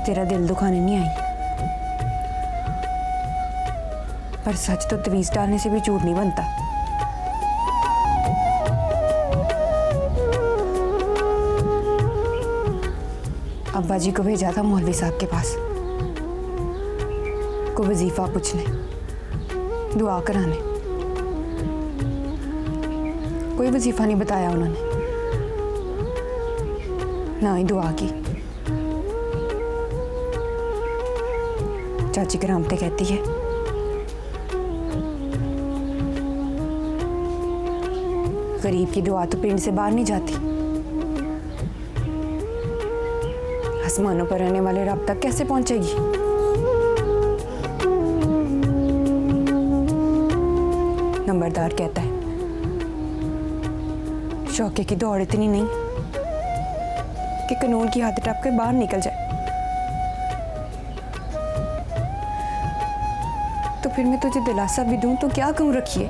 तेरा दिल दुखाने नहीं आई, पर सच तो तवीज डालने से भी झूठ नहीं बनता। अब्बा जी को भेजा था मौलवी साहब के पास को वजीफा पूछने, दुआ कराने। कोई वजीफा नहीं बताया उन्होंने, ना ही दुआ की। चाची करामते कहती है गरीब की दुआ तो पिंड से बाहर नहीं जाती, आसमानों पर रहने वाले रब तक कैसे पहुंचेगी। नंबरदार कहता है शौके की दौड़ इतनी नहीं कि कानून की हद टप के बाहर निकल जाए। तो फिर मैं तुझे दिलासा भी दूं तो क्या कहूं रखिए।